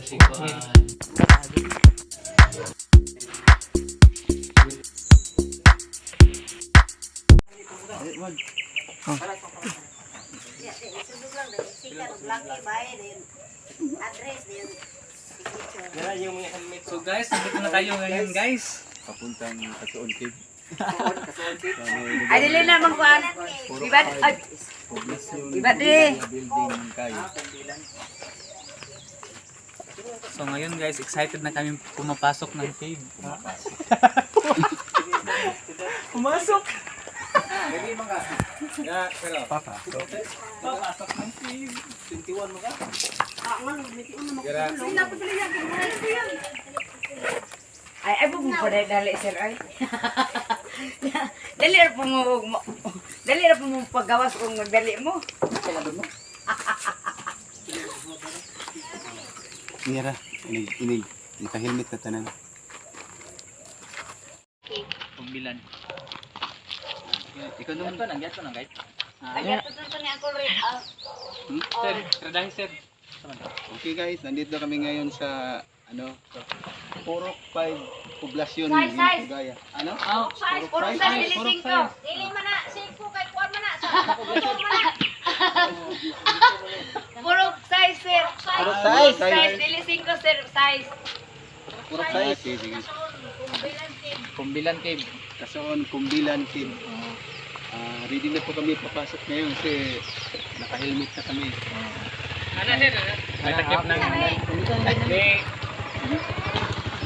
si Kuan. So guys, nandito na tayo ngayon guys. Papuntang Kasuon Cave. Ay, dili naman kuan. Iba, ay, iba di. Building ng kayo. So ngayon guys, excited na kami pumapasok ng cave. Pumasok! Papasok ng cave. 21 mo ka? Ay, bug mo pa dali sir ay. Dali ra po mo paggawas kung magdali mo. Nira, inig. Naka-helmet na tanan. Pumbilan. Ikaw naman. Nangyat ko nang guys. Ay, tutunan ni ako rin. Sir, kradahin sir. Okay guys, nandito kami ngayon sa sa Purok 5 Poblasyon Size, size. Bugaya. Ano? Puro sa dilising ko. Dili man na, siko kay kuan man na. Puro size sir. Puro size. Size dilising ko sir, size. Purok 5. Okay, sige. Pumbilan cave. Kasuon, Kumbilan Cave. Ready na po kami papasok ngayon kasi naka-helmet na kami. Ano sir? May takip ng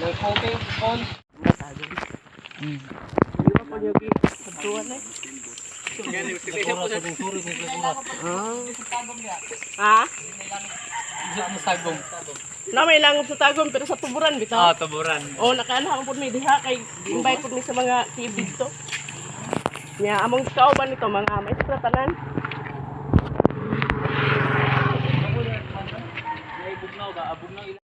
may coping phone. Ha? Sagong. Na may langop sa tagom pero sa tuburan bitaw. Ah, taburan. O nakaana pud may diha kay invite pud ni sa mga kibig to. Nya among kauban nito mga maestro tanan. May bugnaw ba? Bugnaw ilan?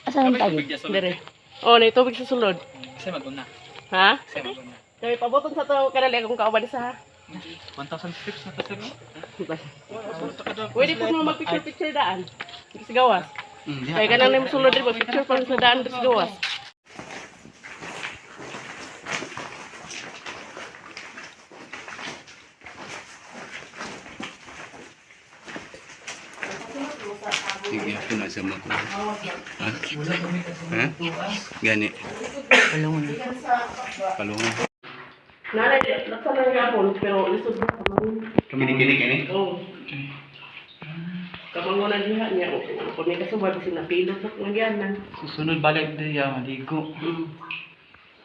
Asan tayo? Dire. Oh, nay tubig sa sulod. Kasi maguna. Ha? Kasi maguna. Kami pabuton sa to kanali akong kauban sa ha. 1,000 steps na to sir. Pwede po mo mag-picture daan. Sa gawas. Kaya kanang nimo sulod dire picture pa sa daan sa gawas. Sige, ako na sa mga. Ha? Gani. Palungan. Nanay, naksa na gapon pero lisod na kamang. Kini. Oh. Kamangunan diha niya o kung may kasubad sinapilot na nagyanan. Susunod balik diya maligo.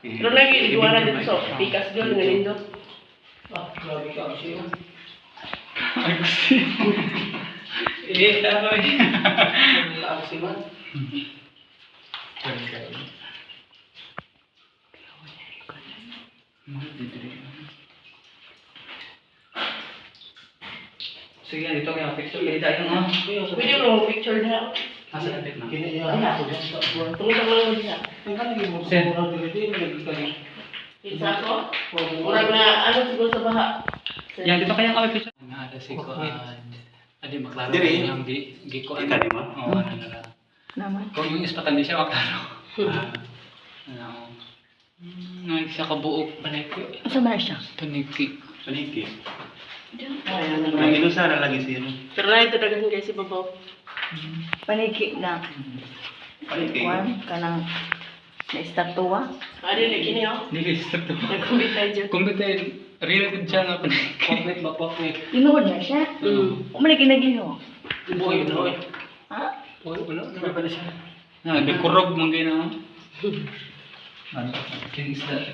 Pero lagi iguana dito so pikas doon nga nindot. Eh, ano yun? Sige, dito kaya picture kayo tayo nga. Pwede mo picture na. Asa natin na? Tungkol sa mga diha. Sen. Isa ko? Murag na ano siguro sa baha. Yan, dito kaya kami picture. Ada si Kuan. Adi maklaro Diri. yung giko. Ika, di ba? Oo, ano na lang. Naman. Kung yung ispatan di siya maklaro. Ano. Ngayon siya kabuok. Panay ko. Asa ba siya? Paniki. Paniki. Ayan na. Ang inusara lagi siya. Pero na ito dagan guys si babaw. Paniki na. Paniki. Kuan kanang na estatwa. Ari ni kini oh. Hindi kayo sa to. Nagkumbit tayo dyan. Kumbite, Real good siya nga paniki. Tinuod na siya. Umali kinagliho. Na, dekurog mong gina mo. Ano? King isda.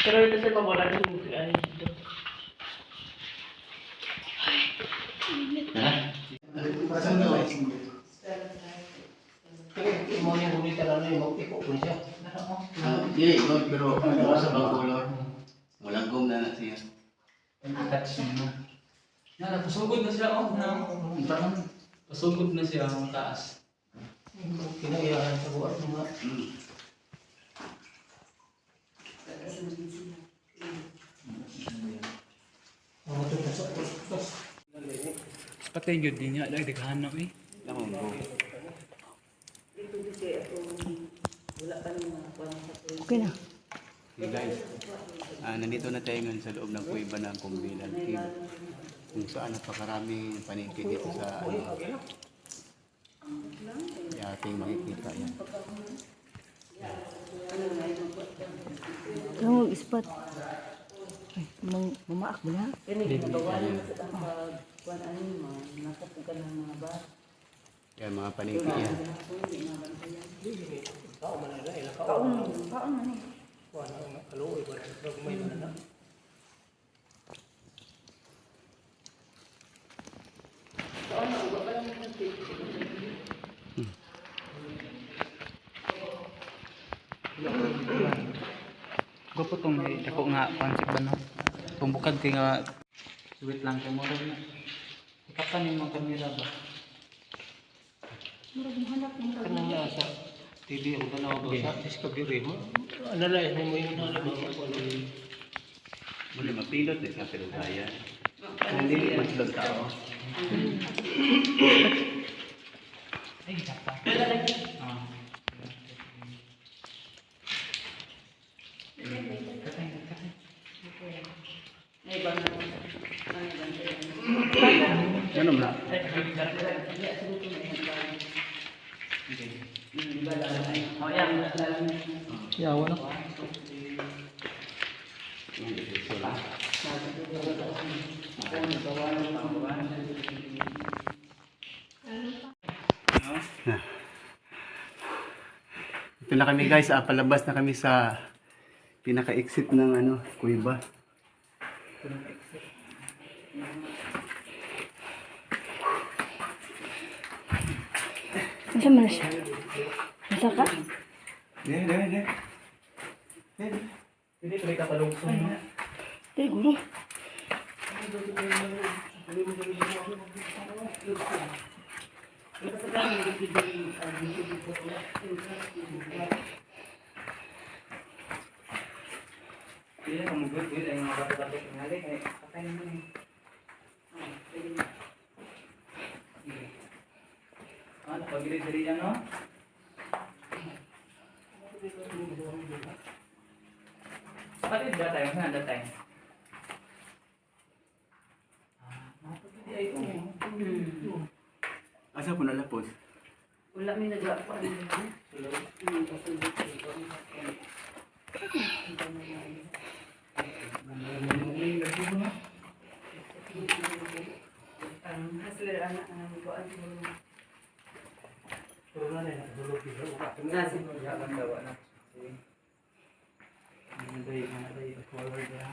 Pero ito sa mawala din yung ay dito. Dili, no, pero sa bang color. Walang gum na siya. Touch mo. Na, pasugod na siya. Oh, na. Pasugod na siya ang taas. Kinayahan sa buwan mga Patay yun din niya. Daghanap eh. Lamang go. Okay na. Hey guys, nandito na tayo ngayon sa loob ng kuweba ng Kumbilan Cave. Kung saan napakaraming paniki dito sa ating makikita yan. Kamu ispat. Ay, mamaak ba na? Yan mga paniki yan. Gupo tong ako nga pansip ba no? Tumbukad kay nga sweet lang kay mo rin. Ikapan yung mga kamera ba? kanang nasa TV ang tanaw ba sa Discovery mo. Analay mo yung nalabang Muli mapilot eh sa Pilugaya. Hindi mas lang tao. Ay, sapa. Ah. Ano na? yawa na. Ito na kami guys, palabas na kami sa pinaka-exit ng kuweba. Saan man na siya? Nasa ka? Hindi. Hindi tuloy kapalungsong. Dili guro. Iya, kamu good ay mga bata-bata ngali kay patay naman eh. Ano pagili-dili yan no? Bakit ba tayo na datay? Asa po nalapos? Wala may nagawa pa. Pero na na dulog dito. Nasi mo ya kan dawa na. Ano day forward ya.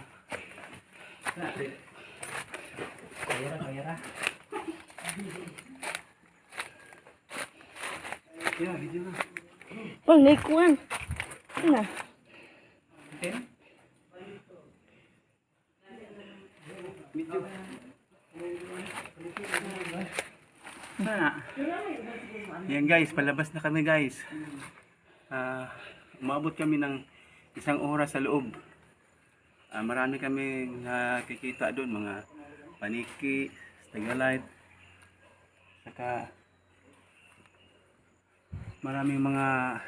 Nasi. Kaya. Ya, video na. Pang naikuan. Ano? Okay? Video. Yan guys, palabas na kami guys. Umabot kami ng 1 oras sa loob. Marami kami nakikita doon, mga paniki, stagalite, saka maraming mga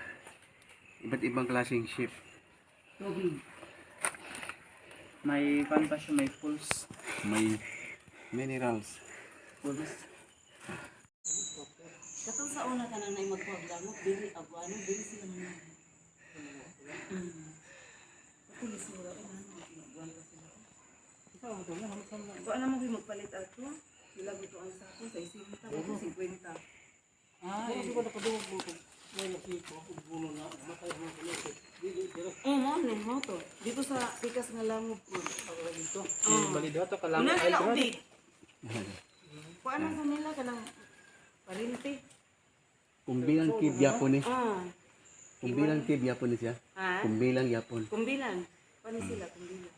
iba't ibang klaseng ship. May pan pa siya, may pulse. May minerals. Katong sa una ka na magpagdamot, dili abuano, dili sila mga. Ito ano mo magpalit ato? Sila buto ang sako sa 50 o 50. Oo, mo to. Dito sa pikas nga langob po. Dito. Balido to ka lang. Una sila ubi. Paano sa nila kanang parinti? Kumbilang kib yapon ni. Ah. Kumbilang kib yapon ni siya. Ha? Kumbilang yapon. Kumbilan. Paano sila kumbilan?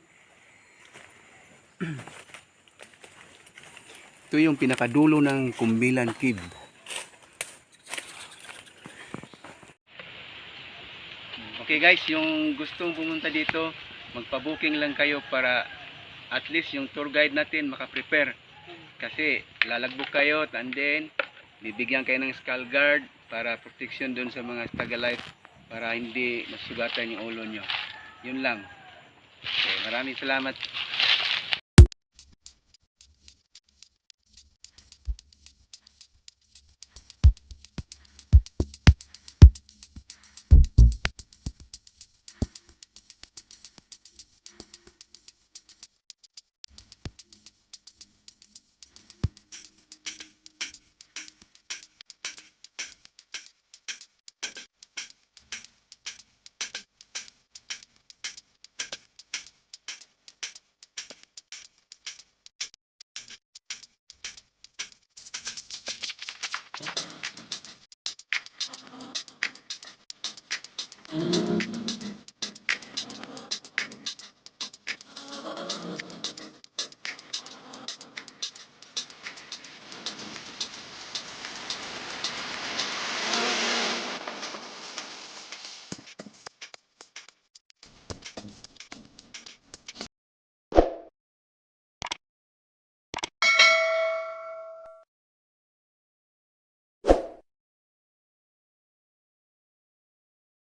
Ito yung pinakadulo ng Kumbilan Cave. Okay guys, yung gustong pumunta dito, magpa-booking lang kayo para at least yung tour guide natin makaprepare. Kasi lalagbog kayo and then bibigyan kayo ng skull guard para protection dun sa mga Tagalife para hindi masugatan yung ulo nyo. Yun lang. Okay, maraming salamat.